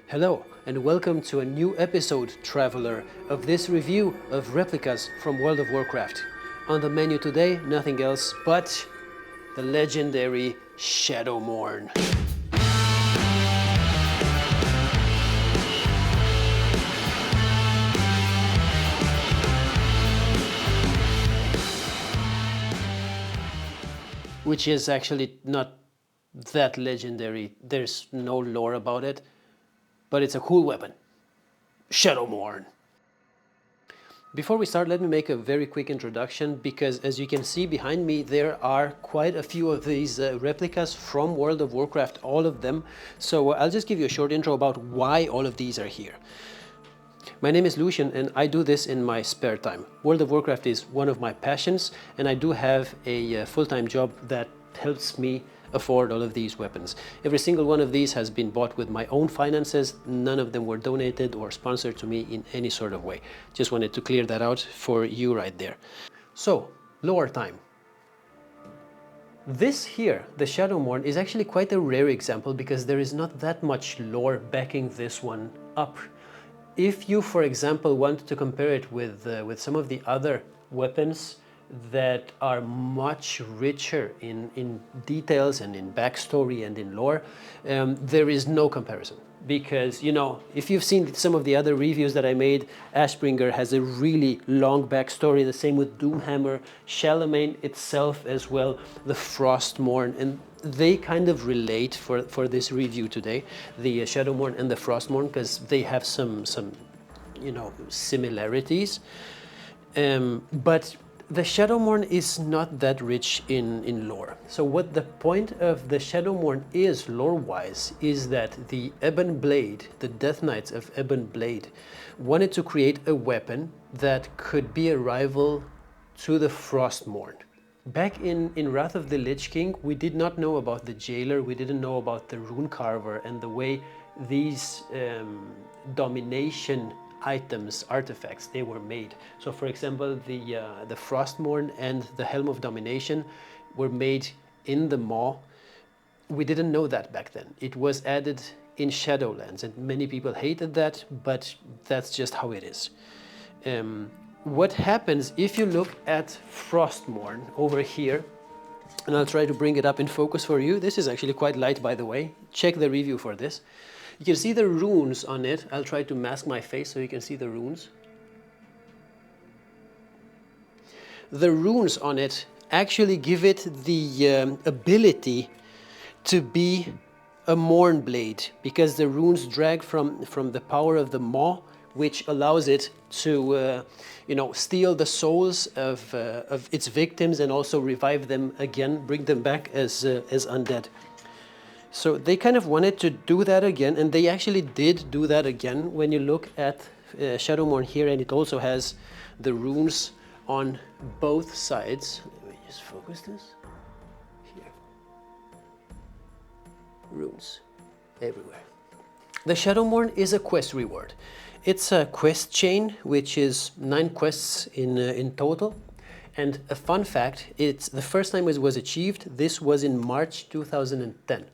Hello and welcome to a new episode, traveler, of this review of replicas from World of Warcraft. On the menu today, nothing else but the legendary Shadowmourne. Which is actually not that legendary. There's no lore about it, but it's a cool weapon. Shadowmourne. Before we start, let me make a very quick introduction because as you can see behind me, there are quite a few of these replicas from World of Warcraft, all of them. So I'll just give you a short intro about why all of these are here. My name is Lucian and I do this in my spare time. World of Warcraft is one of my passions and I do have a full-time job that helps me afford all of these weapons. Every single one of these has been bought with my own finances. None of them were donated or sponsored to me in any sort of way. Just wanted to clear that out for you right there. So, lore time. This here, the Shadowmourne, is actually quite a rare example because there is not that much lore backing this one up. If you, for example, want to compare it with some of the other weapons that are much richer in details and in backstory and in lore, there is no comparison. Because, you know, if you've seen some of the other reviews that I made, Ashbringer has a really long backstory, the same with Doomhammer, Charlemagne itself as well, the Frostmourne, and they kind of relate for this review today, the Shadowmourne and the Frostmourne, because they have some you know, similarities. But the Shadowmourne is not that rich in lore. So what the point of the Shadowmourne is, lore-wise, is that the Ebon Blade, the Death Knights of Ebon Blade, wanted to create a weapon that could be a rival to the Frostmourne. Back in Wrath of the Lich King, we did not know about the Jailer, we didn't know about the Rune Carver and the way these domination items, artifacts, they were made. So for example, the Frostmourne and the Helm of Domination were made in the Maw. We didn't know that back then. It was added in Shadowlands and many people hated that, but that's just how it is. What happens if you look at Frostmourne over here, and I'll try to bring it up in focus for you. This is actually quite light, by the way. Check the review for this. You can see the runes on it. I'll try to mask my face so you can see the runes. The runes on it actually give it the ability to be a Mourn Blade, because the runes drag from the power of the Maw, which allows it to you know, steal the souls of its victims and also revive them again, bring them back as undead. So they kind of wanted to do that again, and they actually did do that again. When you look at Shadowmourne here, and it also has the runes on both sides. Let me just focus this. Here. Runes everywhere. The Shadowmourne is a quest reward. It's a quest chain, which is 9 quests in total. And a fun fact, it's the first time it was achieved, this was in March 2010.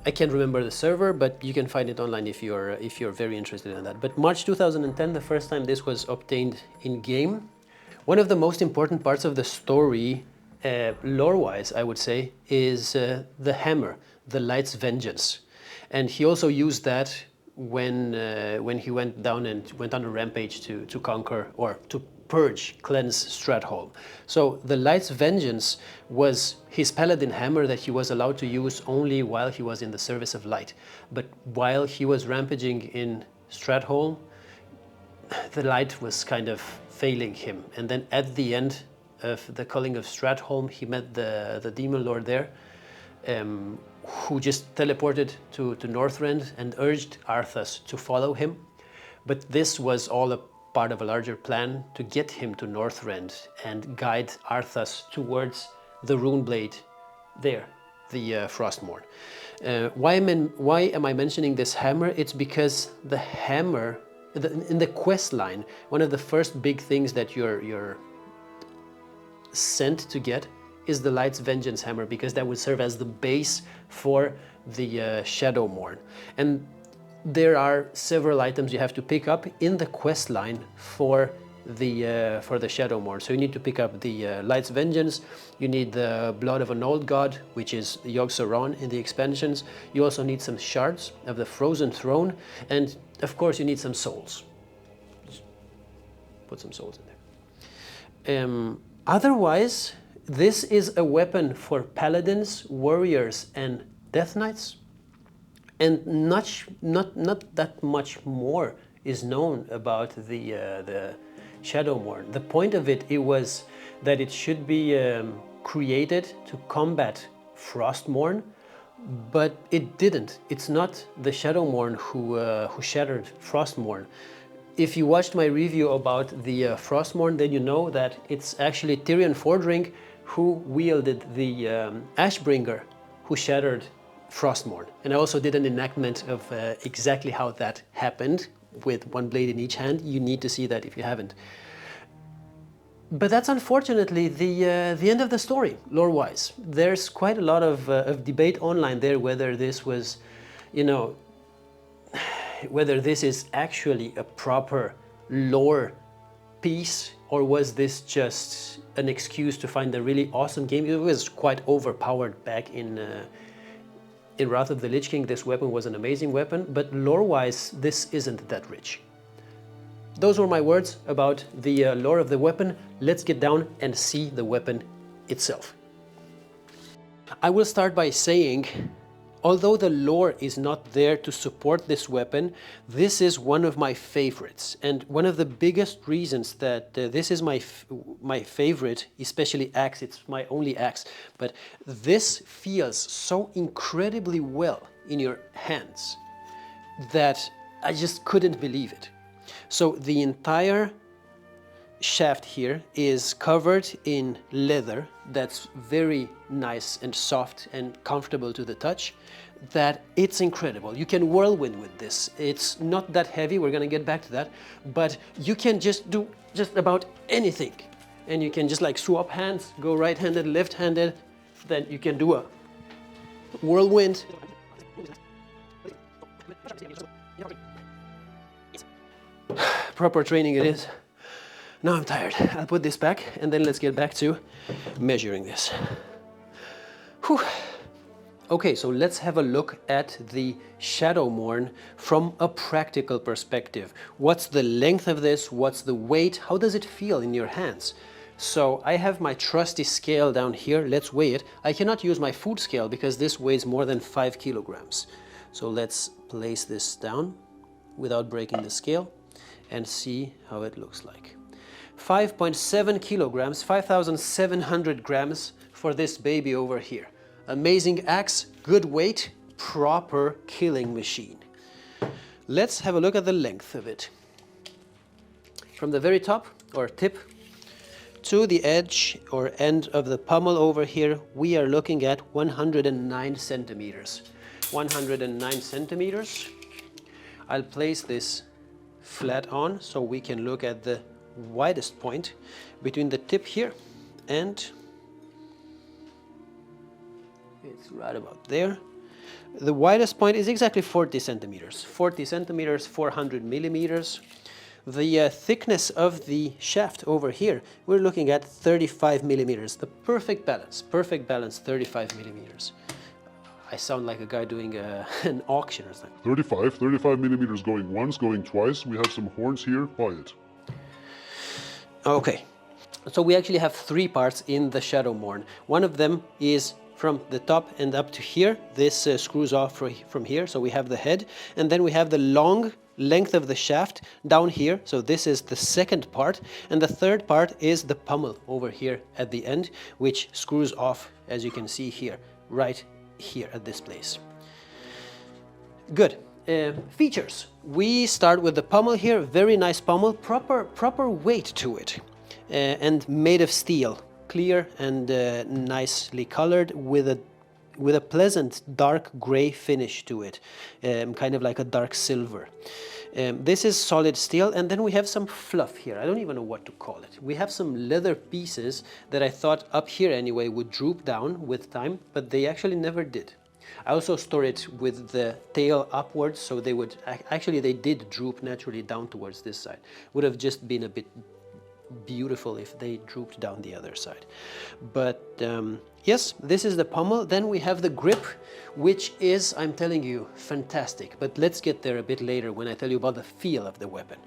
I can't remember the server, but you can find it online if you're very interested in that. But March 2010, the first time this was obtained in game. One of the most important parts of the story, lore-wise, I would say, is the hammer, the Light's Vengeance, and he also used that when he went down and went on a rampage to conquer or to purge, cleanse Stratholme. So the Light's Vengeance was his paladin hammer that he was allowed to use only while he was in the service of light. But while he was rampaging in Stratholme, the light was kind of failing him. And then at the end of the Culling of Stratholme, he met the Demon Lord there, who just teleported to Northrend and urged Arthas to follow him. But this was all a part of a larger plan to get him to Northrend and guide Arthas towards the Runeblade there, the Frostmourne. Why am I mentioning this hammer? It's because the hammer, in the quest line, one of the first big things that you're sent to get is the Light's Vengeance hammer, because that would serve as the base for the Shadowmourne. And there are several items you have to pick up in the quest line for the Shadowmourne. So you need to pick up the Light's Vengeance, you need the Blood of an Old God, which is Yogg-Saron in the expansions. You also need some shards of the Frozen Throne, and of course you need some souls. Just put some souls in there. Otherwise, this is a weapon for paladins, warriors, and death knights, and not that much more is known about the Shadowmourne. The point of it was that it should be created to combat Frostmourne, but it didn't. It's not the Shadowmourne who shattered Frostmourne. If you watched my review about the Frostmourne, then you know that it's actually Tyrion Fordring who wielded the Ashbringer who shattered Frostmourne. And I also did an enactment of exactly how that happened with one blade in each hand. You need to see that if you haven't. But that's unfortunately the end of the story, lore-wise. There's quite a lot of debate online there whether this was, you know, whether this is actually a proper lore piece, or was this just an excuse to find a really awesome game. It was quite overpowered back in Wrath of the Lich King. This weapon was an amazing weapon, but lore-wise, this isn't that rich. Those were my words about the lore of the weapon. Let's get down and see the weapon itself. I will start by saying, although the lore is not there to support this weapon, this is one of my favorites. And one of the biggest reasons that this is my favorite, especially axe, it's my only axe, but this feels so incredibly well in your hands that I just couldn't believe it. So the entire shaft here is covered in leather that's very nice and soft and comfortable to the touch, that it's incredible. You can whirlwind with this. It's not that heavy, we're gonna get back to that, but you can just do just about anything. And you can just like swap hands, go right-handed, left-handed, then you can do a whirlwind. Proper training it is. Now I'm tired. I'll put this back and then let's get back to measuring this. Whew. Okay, so let's have a look at the Shadowmourne from a practical perspective. What's the length of this? What's the weight? How does it feel in your hands? So I have my trusty scale down here. Let's weigh it. I cannot use my food scale because this weighs more than 5 kilograms. So let's place this down without breaking the scale and see how it looks like. 5.7 kilograms, 5,700 grams for this baby over here. Amazing axe, good weight, proper killing machine. Let's have a look at the length of it. From the very top, or tip, to the edge or end of the pommel over here, we are looking at 109 centimeters. 109 centimeters. I'll place this flat on so we can look at the widest point between the tip here and it's right about there. The widest point is exactly 40 centimeters. 40 centimeters, 400 millimeters. The thickness of the shaft over here, we're looking at 35 millimeters. The perfect balance, 35 millimeters. I sound like a guy doing an auction or something. 35 millimeters going once, going twice. We have some horns here, quiet. Okay, so we actually have 3 parts in the Shadowmourne. One of them is from the top and up to here. This screws off from here, so we have the head. And then we have the long length of the shaft down here, so this is the second part. And the third part is the pommel over here at the end, which screws off, as you can see here, right here at this place. Good. Features. We start with the pommel here, very nice pommel, proper weight to it, and made of steel, clear and nicely colored with a pleasant dark gray finish to it, kind of like a dark silver. This is solid steel, and then we have some fluff here. I don't even know what to call it. We have some leather pieces that I thought up here anyway would droop down with time, but they actually never did. I also store it with the tail upwards, so they would, actually they did droop naturally down towards this side. Would have just been a bit beautiful if they drooped down the other side. But yes, this is the pommel. Then we have the grip, which is, I'm telling you, fantastic. But let's get there a bit later when I tell you about the feel of the weapon.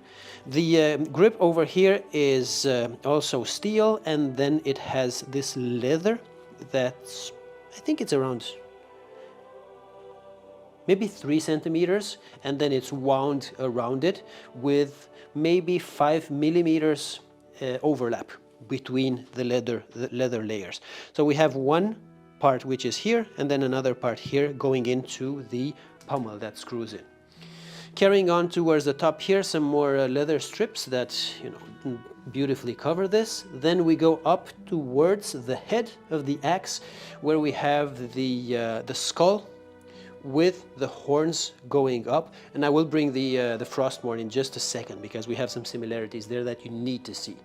The grip over here is also steel, and then it has this leather that's, I think it's around maybe 3 centimeters, and then it's wound around it with maybe 5 millimeters overlap between the leather layers. So we have one part which is here, and then another part here going into the pommel that screws in. Carrying on towards the top here, some more leather strips that, you know, beautifully cover this. Then we go up towards the head of the axe, where we have the skull with the horns going up, and I will bring the Frostmourne in just a second because we have some similarities there that you need to see.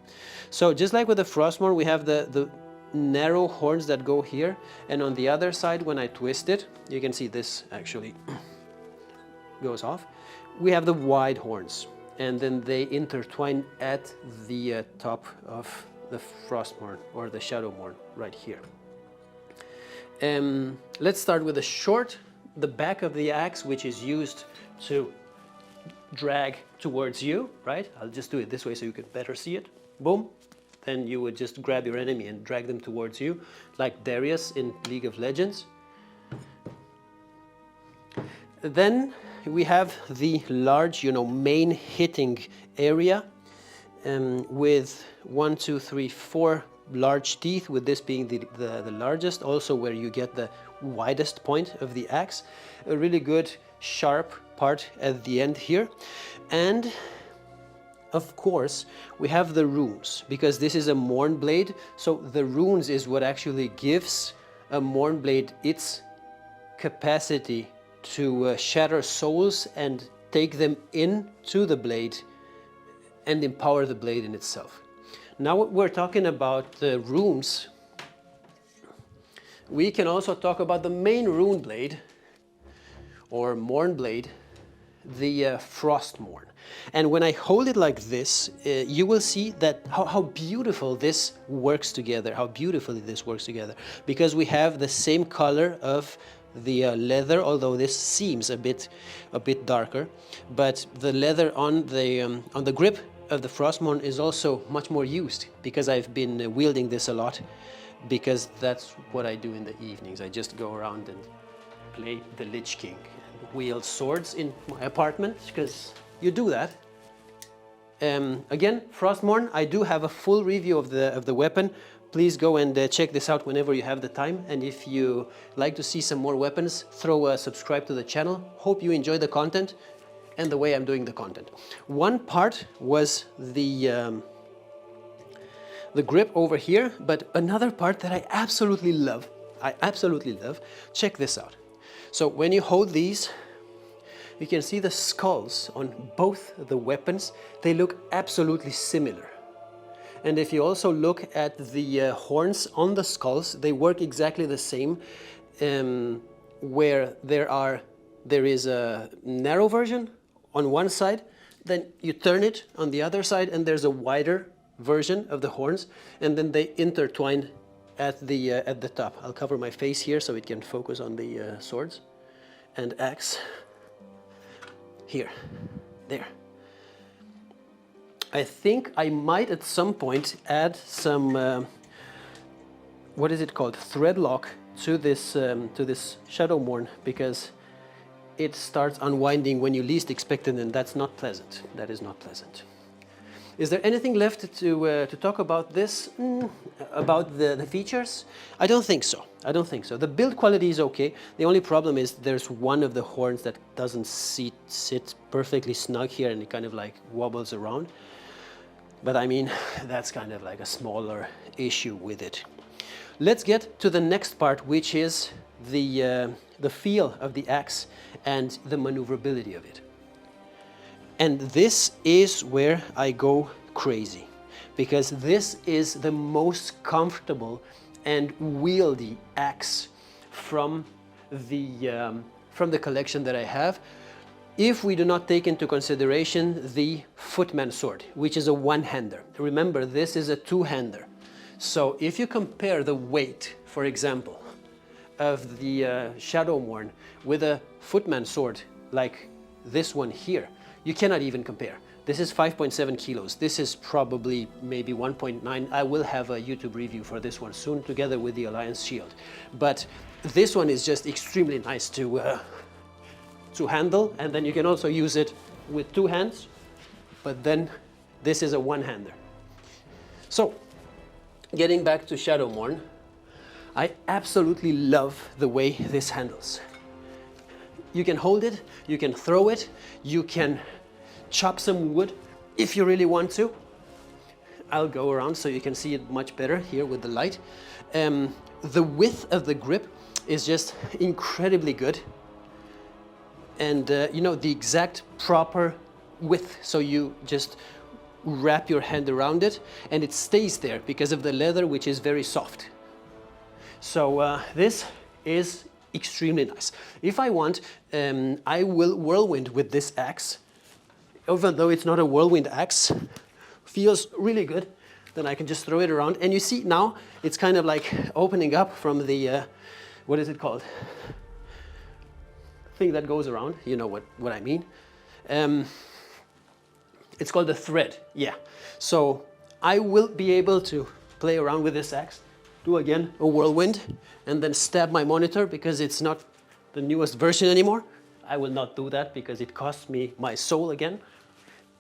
So just like with the Frostmourne, we have the narrow horns that go here, and on the other side, when I twist it, you can see this actually goes off. We have the wide horns, and then they intertwine at the top of the Frostmourne or the Shadowmourne right here. Let's start with the back of the axe, which is used to drag towards you, right? I'll just do it this way so you can better see it. Boom. Then you would just grab your enemy and drag them towards you, like Darius in League of Legends. Then we have the large, you know, main hitting area with 1, 2, 3, 4 large teeth, with this being the largest, also where you get the widest point of the axe. A really good sharp part at the end here. And of course we have the runes, because this is a Mourn blade, so the runes is what actually gives a Mourn blade its capacity to shatter souls and take them into the blade and empower the blade in itself. Now we're talking about the runes. We can also talk about the main rune blade or Mourn blade, the Frostmourne. And when I hold it like this, you will see that how beautiful this works together, because we have the same color of the leather, although this seems a bit darker, but the leather on the grip of the Frostmourne is also much more used, because I've been wielding this a lot, because that's what I do in the evenings. I just go around and play the Lich King and wield swords in my apartment, because you do that. Again, Frostmourne, I do have a full review of the weapon. Please go and check this out whenever you have the time. And if you like to see some more weapons, throw a subscribe to the channel. Hope you enjoy the content and the way I'm doing the content. One part was the grip over here, but another part that I absolutely love, check this out. So when you hold these, you can see the skulls on both the weapons. They look absolutely similar. And if you also look at the horns on the skulls, they work exactly the same, where there is a narrow version on one side, then you turn it on the other side and there's a wider version of the horns, and then they intertwine at the top. I'll cover my face here so it can focus on the swords and axe. Here, there. I think I might at some point add some, what is it called, thread lock to this Shadowmourne, because it starts unwinding when you least expect it, and that's not pleasant. That is not pleasant. Is there anything left to talk about this? About the features? I don't think so. The build quality is okay. The only problem is there's one of the horns that doesn't sit perfectly snug here, and it kind of like wobbles around. But I mean, that's kind of like a smaller issue with it. Let's get to the next part, which is the feel of the axe and the maneuverability of it. And this is where I go crazy, because this is the most comfortable and wieldy axe from from the collection that I have, if we do not take into consideration the footman sword, which is a one-hander. Remember, this is a two-hander. So if you compare the weight, for example, of the Shadowmourne with a footman sword like this one here, you cannot even compare. This is 5.7 kilos. This is probably maybe 1.9. I will have a YouTube review for this one soon, together with the Alliance Shield. But this one is just extremely nice to handle, and then you can also use it with two hands, but then this is a one-hander. So, getting back to Shadowmourne, I absolutely love the way this handles. You can hold it, you can throw it, you can chop some wood if you really want to. I'll go around so you can see it much better here with the light. The width of the grip is just incredibly good. And you know, the exact proper width, so you just wrap your hand around it and it stays there because of the leather, which is very soft. So this is extremely nice. If I want, I will whirlwind with this axe. Even though it's not a whirlwind axe, feels really good, then I can just throw it around. And you see now, it's kind of like opening up from the, what is it called? Thing that goes around, you know what I mean. It's called the thread, yeah. So I will be able to play around with this axe, do again a whirlwind, and then stab my monitor because it's not the newest version anymore. I will not do that because it costs me my soul again.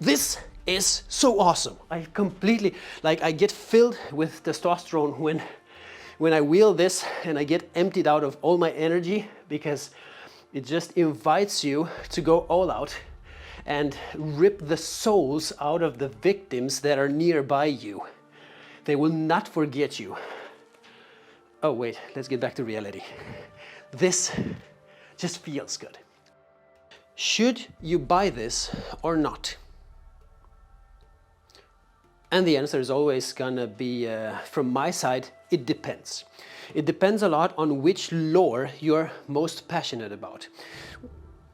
This is so awesome. I completely, like, I get filled with testosterone when I wield this, and I get emptied out of all my energy because it just invites you to go all out and rip the souls out of the victims that are nearby you. They will not forget you. Oh wait, let's get back to reality. This just feels good. Should you buy this or not? And the answer is always gonna be, from my side, it depends. It depends a lot on which lore you're most passionate about.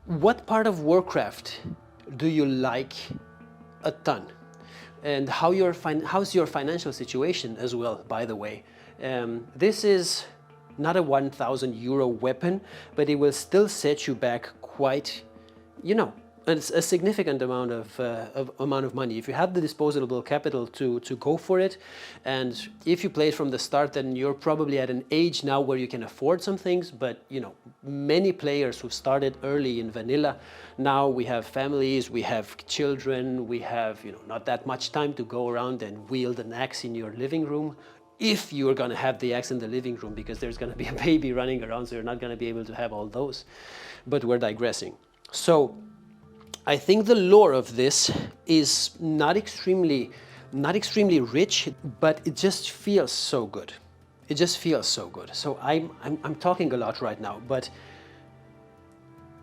What part of Warcraft do you like a ton? And how's your financial situation as well, by the way? This is not a 1,000 euro weapon, but it will still set you back quite, you know, a significant amount of money. If you have the disposable capital to go for it, and if you play it from the start, then you're probably at an age now where you can afford some things. But you know, many players who started early in vanilla, now we have families, we have children, we have, you know, not that much time to go around and wield an axe in your living room. If you're going to have the axe in the living room, because there's going to be a baby running around, so you're not going to be able to have all those. But we're digressing. So I think the lore of this is not extremely rich, but it just feels so good. It just feels so good. So I'm talking a lot right now, but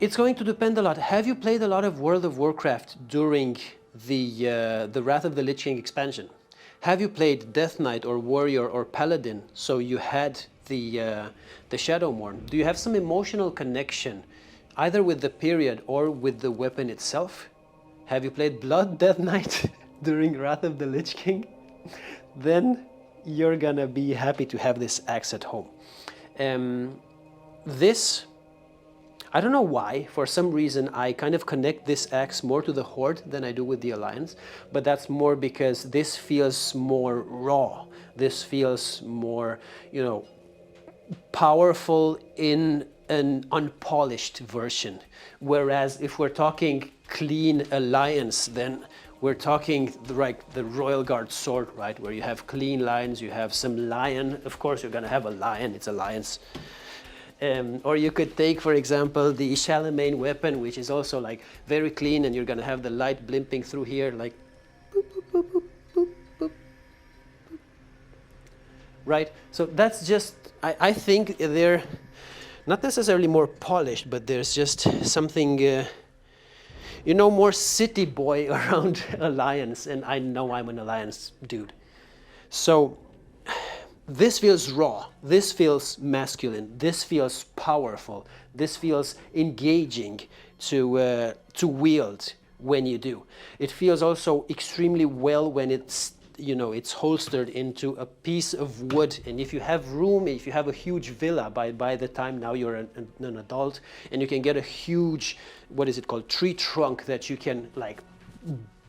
it's going to depend a lot. Have you played a lot of World of Warcraft during the Wrath of the Lich King expansion? Have you played Death Knight or Warrior or Paladin, so you had the Shadowmourne? Do you have some emotional connection either with the period or with the weapon itself? Have you played Blood Death Knight during Wrath of the Lich King? Then you're gonna be happy to have this axe at home. This, I don't know why, for some reason I kind of connect this axe more to the Horde than I do with the Alliance, but that's more because this feels more raw. This feels more, you know, powerful in an unpolished version. Whereas if we're talking clean Alliance, then we're talking the Royal Guard sword, right? Where you have clean lines, you have some lion. Of course, you're gonna have a lion, it's Alliance. Or you could take, for example, the Shadowmourne weapon, which is also like very clean, and you're gonna have the light blimping through here, like boop, boop, boop, boop, boop, boop. Right? So that's just, I think they're not necessarily more polished, but there's just something, you know, more city boy around Alliance, and I know I'm an Alliance dude. So this feels raw, this feels masculine, this feels powerful, this feels engaging to wield when you do. It feels also extremely well when it's, you know, it's holstered into a piece of wood, and if you have room, if you have a huge villa by the time now you're an adult, and you can get a huge, what is it called, tree trunk that you can like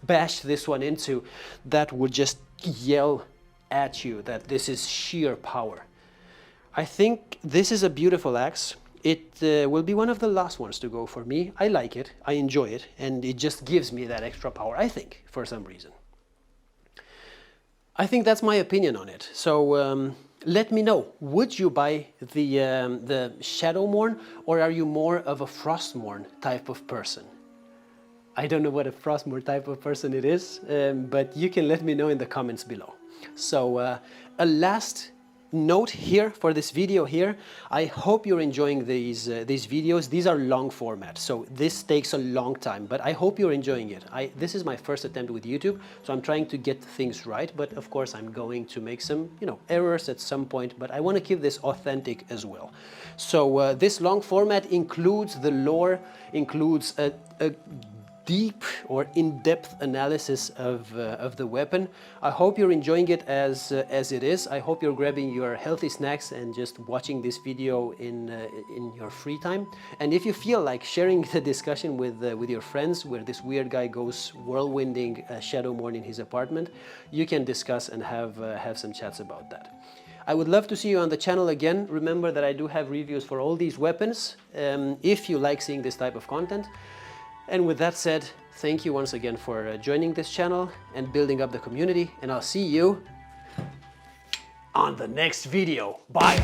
bash this one into, that would just yell at you that this is sheer power. I think this is a beautiful axe. It will be one of the last ones to go for me. I like it, I enjoy it, and it just gives me that extra power, I think, for some reason. I think that's my opinion on it. So let me know, would you buy the Shadowmourne, or are you more of a Frostmourne type of person? I don't know what a Frostmourne type of person it is, but you can let me know in the comments below. So a last note here for this video here. I hope you're enjoying these videos. These are long format, so this takes a long time, but I hope you're enjoying it. This is my first attempt with YouTube, so I'm trying to get things right, but of course I'm going to make some, you know, errors at some point, but I want to keep this authentic as well. So this long format includes the lore, includes a deep or in-depth analysis of the weapon. I hope you're enjoying it as it is. I hope you're grabbing your healthy snacks and just watching this video in your free time. And if you feel like sharing the discussion with your friends, where this weird guy goes whirlwinding Shadowmourne in his apartment, you can discuss and have some chats about that. I would love to see you on the channel again. Remember that I do have reviews for all these weapons, if you like seeing this type of content. And with that said, thank you once again for joining this channel and building up the community, and I'll see you on the next video. Bye!